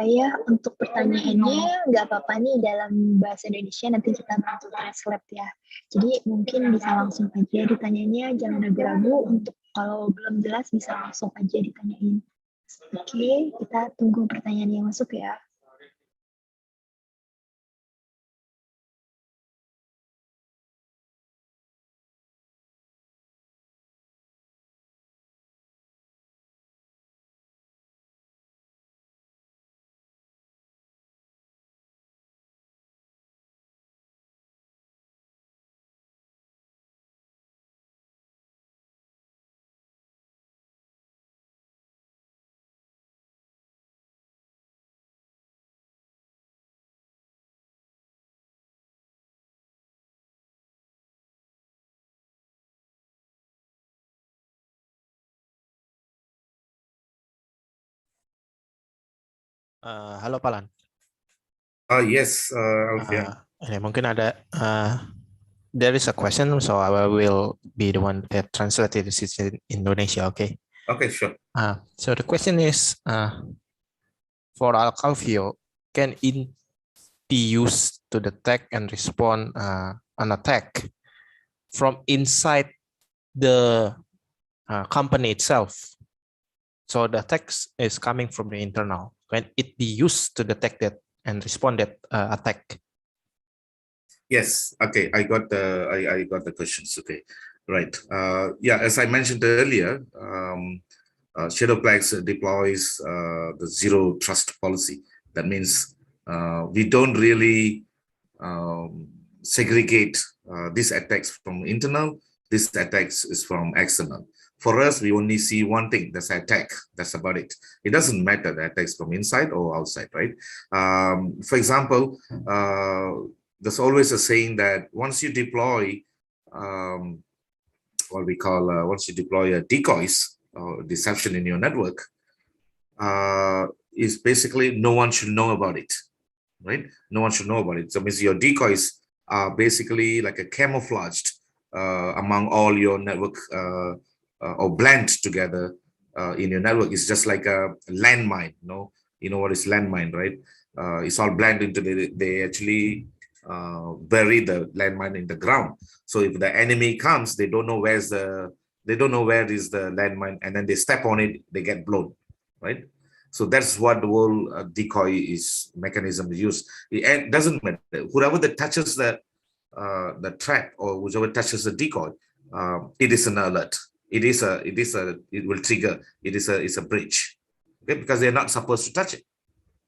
Ya, untuk pertanyaannya nggak apa-apa nih dalam bahasa Indonesia, nanti kita bantu translate ya. Jadi mungkin bisa langsung aja ditanyanya, jangan ragu-ragu. Untuk kalau belum jelas bisa langsung aja ditanyain. Oke, kita tunggu pertanyaan yang masuk ya. Halo Palan. Yes, Alfian. Ini mungkin ada there is a question, so I will be the one that translated this in Indonesia. Okay. Okay, sure. So the question is, for Calvio, can it be used to detect and respond an attack from inside the company itself? So the attack is coming from the internal. Can it be used to detect that and respond that attack? Yes. Okay. I got the questions. Okay. Right. Yeah. As I mentioned earlier, Shadowplex deploys the zero trust policy. That means we don't really segregate these attacks from internal. This attacks is from external. For us, we only see one thing, that's attack. That's about it. It doesn't matter the attacks from inside or outside, right? For example, there's always a saying that once you deploy what we call once you deploy a decoys or deception in your network, is basically no one should know about it, right? No one should know about it. So it means your decoys are basically like a camouflaged among all your network or blend together in your network. It's just like a landmine. You know what is landmine, right? It's all blended into they actually bury the landmine in the ground. So if the enemy comes, they don't know where is the landmine, and then they step on it, they get blown, right? So that's what the whole decoy is mechanism is used. It doesn't matter whoever that touches the trap or whichever touches the decoy, it is an alert. It will trigger. It's a breach, okay? Because they're not supposed to touch it,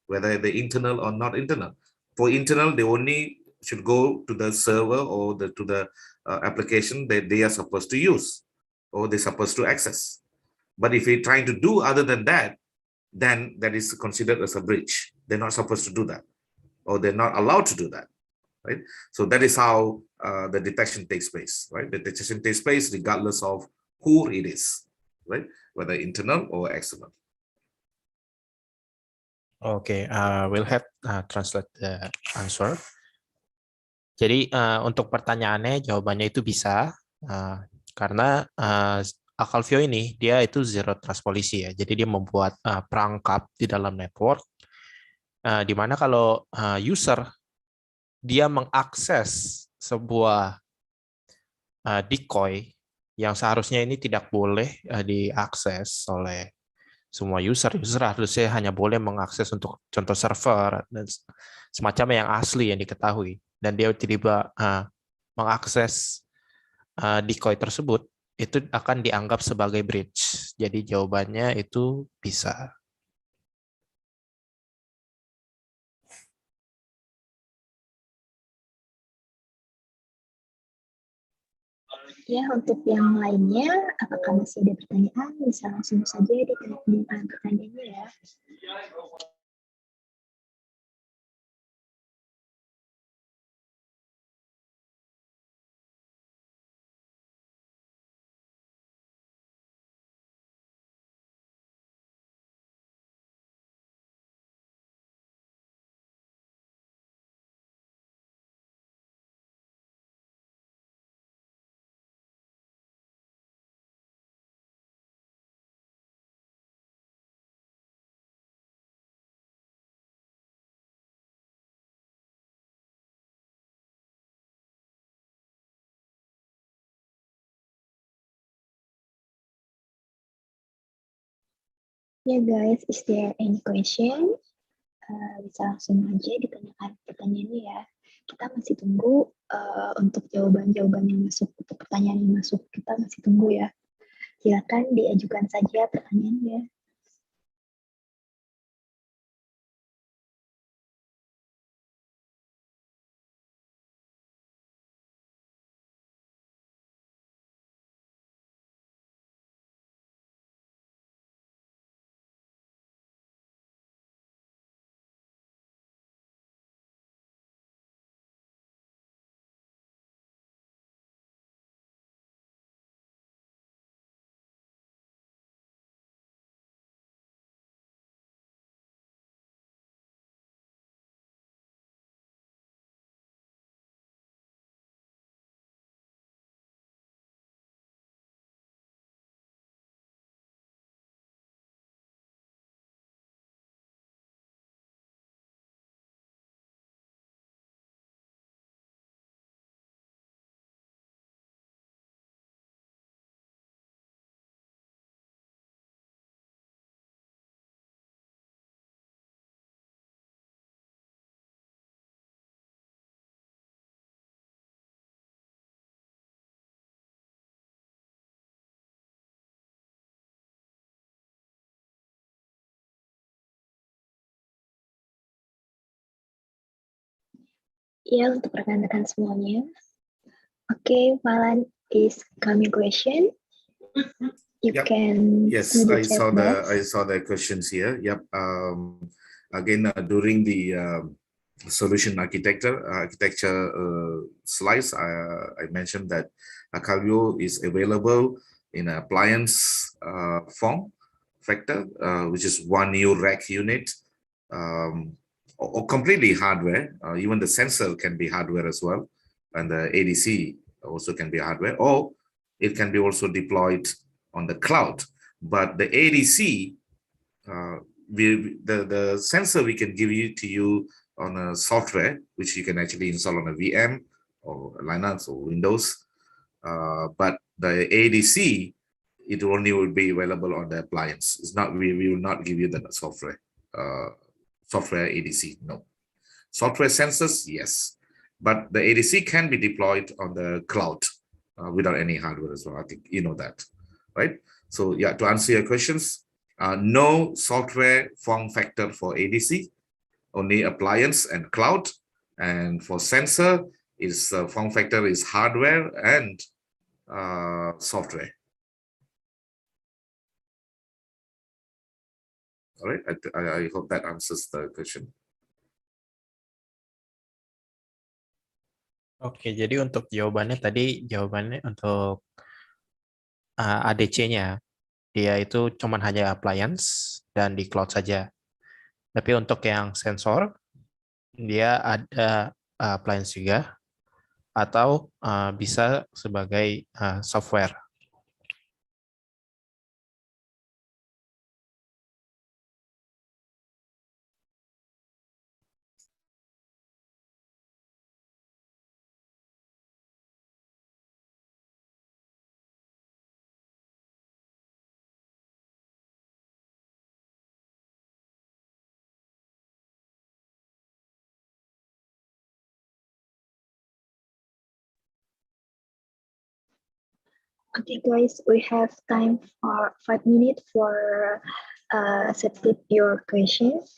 whether they're internal or not internal. For internal, they only should go to the server or to the application that they are supposed to use or they're supposed to access. But if you're trying to do other than that, then that is considered as a breach. They're not supposed to do that, or they're not allowed to do that, right? So that is how the detection takes place, right? The detection takes place regardless of who it is, right? Whether internal or external. Okay, we'll have translate the answer. Jadi untuk pertanyaannya, jawabannya itu bisa karena Acalvio ini dia itu zero trust policy ya. Jadi dia membuat perangkap di dalam network di mana kalau user dia mengakses sebuah decoy yang seharusnya ini tidak boleh diakses oleh semua user harusnya hanya boleh mengakses untuk contoh server dan semacam yang asli yang diketahui, dan dia tiba-tiba mengakses decoy tersebut, itu akan dianggap sebagai breach. Jadi jawabannya itu bisa. Ya, untuk yang lainnya, apakah masih ada pertanyaan? Bisa langsung saja ditanyakan pertanyaannya ya. Ya guys, is there any question? Bisa langsung aja ditanyakan pertanyaannya ya. Kita masih tunggu untuk jawaban-jawaban yang masuk, untuk pertanyaan yang masuk. Kita masih tunggu ya. Silakan diajukan saja pertanyaannya. Ya, untuk rekan-rekan semuanya. Okay, Malan is coming question. You can yes, see the I chat box. I saw the questions here. Yep. Again, during the solution architecture slides, I mentioned that Calvio is available in appliance form factor, which is one new rack unit, or completely hardware. Even the sensor can be hardware as well, and the ADC also can be hardware, or it can be also deployed on the cloud. But the ADC, the sensor we can give to you on a software, which you can actually install on a VM or Linux or Windows. But the ADC, it only will be available on the appliance. It's not, we will not give you the software, software ADC, no. Software sensors, yes. But the ADC can be deployed on the cloud without any hardware as well. I think you know that, right? So yeah, to answer your questions, no software form factor for ADC, only appliance and cloud. And for sensor, is form factor is hardware and software. All right, I hope that answers the question. Oke, jadi untuk jawabannya tadi, jawabannya untuk ADC-nya, dia itu cuman hanya appliance dan di cloud saja. Tapi untuk yang sensor, dia ada appliance juga, atau bisa sebagai software. Okay, guys, we have time for 5 minutes for submit your questions.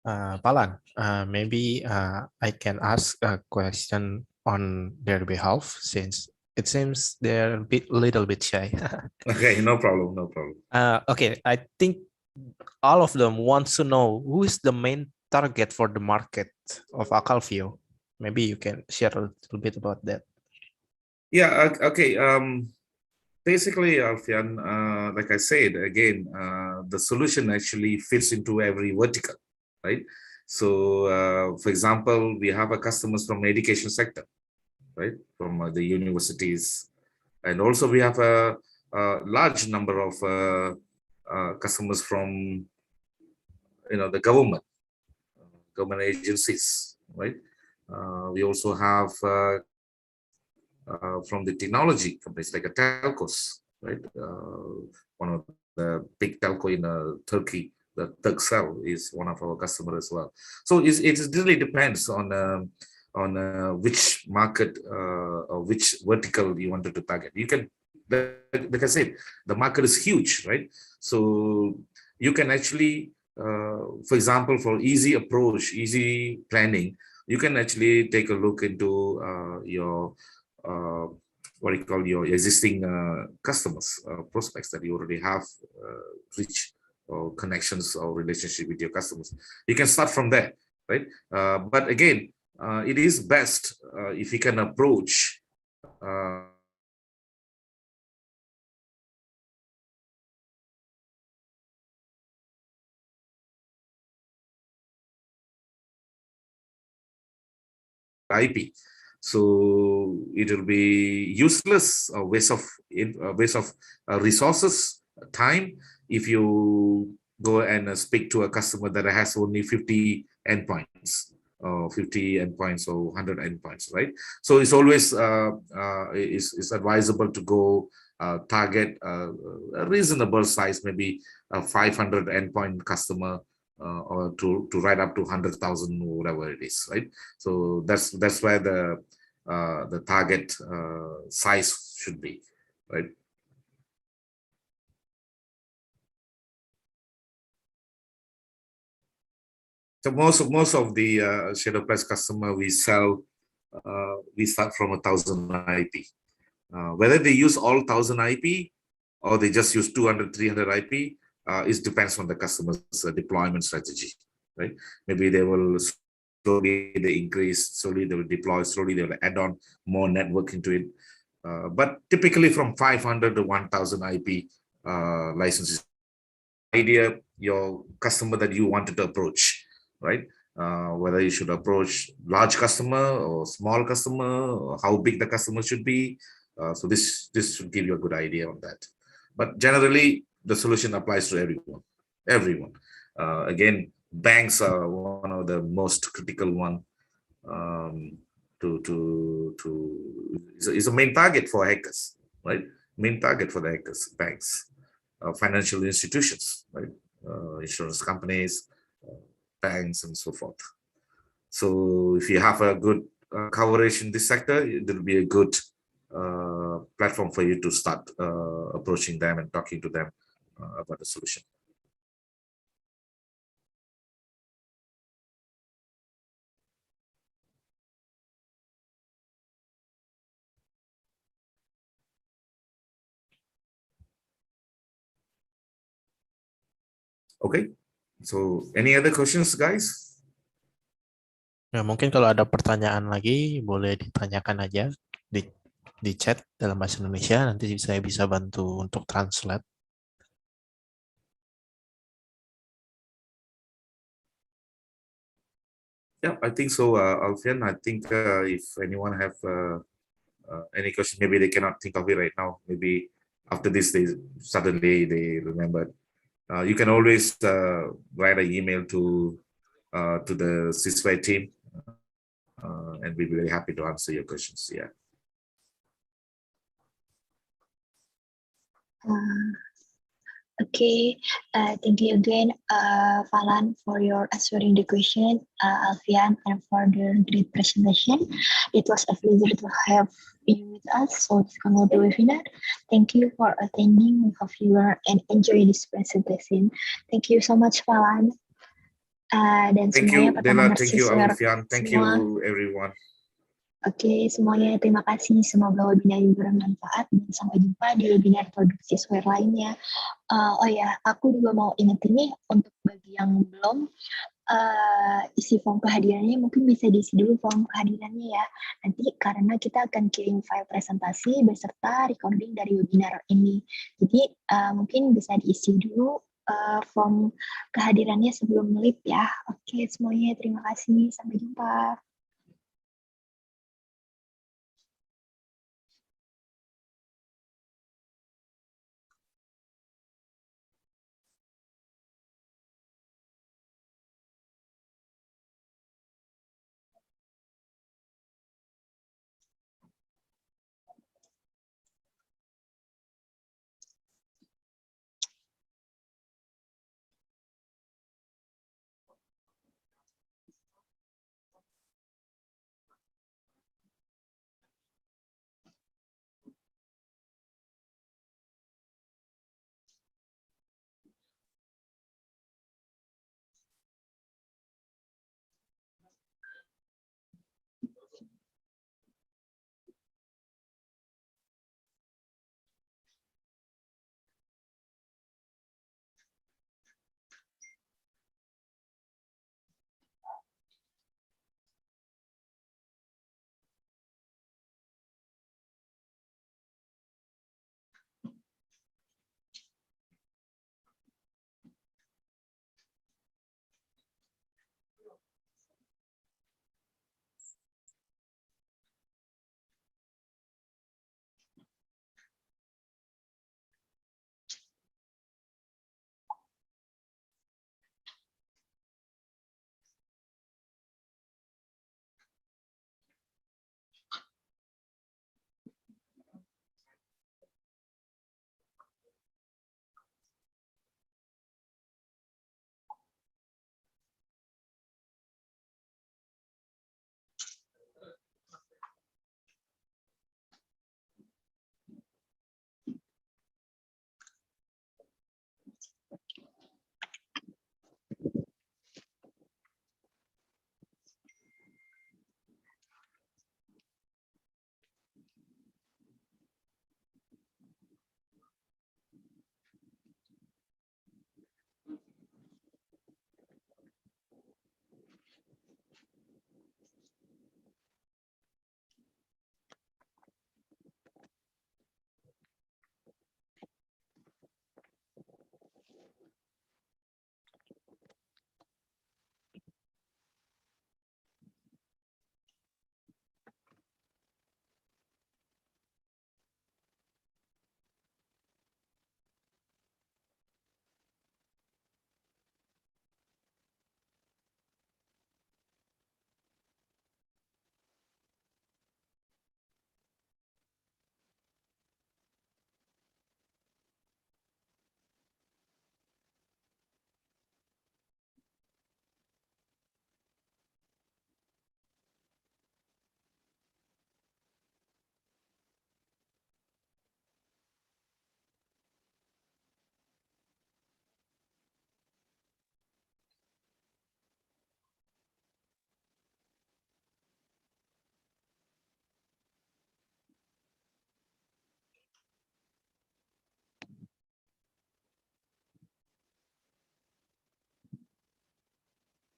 Palan, maybe I can ask a question on their behalf since it seems they're little bit shy. Okay, no problem, no problem. Okay, I think all of them wants to know who is the main target for the market of Acalvio. Maybe you can share a little bit about that. Yeah, okay. Basically, Alfian, like I said, again, the solution actually fits into every vertical, right? So, for example, we have a customers from education sector, right? From the universities. And also we have a large number of customers from, the government agencies, right? We also have from the technology companies like a telcos, right? One of the big telco in Turkey, the Turkcell, is one of our customers as well. So it really depends on which market or which vertical you wanted to target. You can, like I said, the market is huge, right? So you can actually, for example, for easy approach, easy planning, you can actually take a look into your what you call your existing customers, prospects that you already have reach or connections or relationship with your customers. You can start from there, right? But again, it is best if you can approach IP. So it will be useless waste of resources, time, if you go and speak to a customer that has only 50 endpoints, 50 endpoints or 100 endpoints, right? So it's always it's advisable to go target a reasonable size, maybe a 500 endpoint customer, or to write up to 100,000 or whatever it is, right? So that's where the target size should be, right? So most of the Shadow Press customer we sell, we start from 1,000 IP. Whether they use all 1,000 IP or they just use 200, 300 IP, it depends on the customer's deployment strategy, right? Maybe they will slowly they increase, slowly they will deploy, slowly they will add on more network into it. But typically from 500 to 1,000 IP licenses, idea your customer that you wanted to approach, right? Whether you should approach large customer or small customer, or how big the customer should be. So this should give you a good idea on that. But generally, the solution applies to everyone. Everyone. Again, banks are one of the most critical one. Is a main target for hackers, right? Main target for the hackers, banks, financial institutions, right? Insurance companies, banks, and so forth. So if you have a good coverage in this sector, it will be a good platform for you to start approaching them and talking to them about the solution. Okay, so any other questions, guys? Ya, mungkin kalau ada pertanyaan lagi boleh ditanyakan aja di chat dalam bahasa Indonesia, nanti saya bisa bantu untuk translate. Yeah, I think so, Alfian. I think if anyone have any question, maybe they cannot think of it right now. Maybe after this, suddenly they remembered. You can always write an email to the Sysway team, and we'll be very happy to answer your questions. Yeah. Okay, thank you again, Falan, for your answering the question, Alfian, and for the great presentation. It was a pleasure to have you with us. So this concludes the webinar. Thank you for attending. We hope you learn and enjoy this presentation. Thank you so much, Falan. Dan Thank semuanya you, Dela. pendengar Thank you, siswa Alfian. Thank semua. you, everyone. Oke, semuanya terima kasih. Semoga webinar ini bermanfaat dan sampai jumpa di webinar produksi software lainnya. Oh ya, aku juga mau ingetin nih untuk bagi yang belum isi form kehadirannya mungkin bisa diisi dulu form kehadirannya ya. Nanti karena kita akan kirim file presentasi beserta recording dari webinar ini. Jadi mungkin bisa diisi dulu form kehadirannya sebelum live ya. Oke, semuanya terima kasih. Sampai jumpa.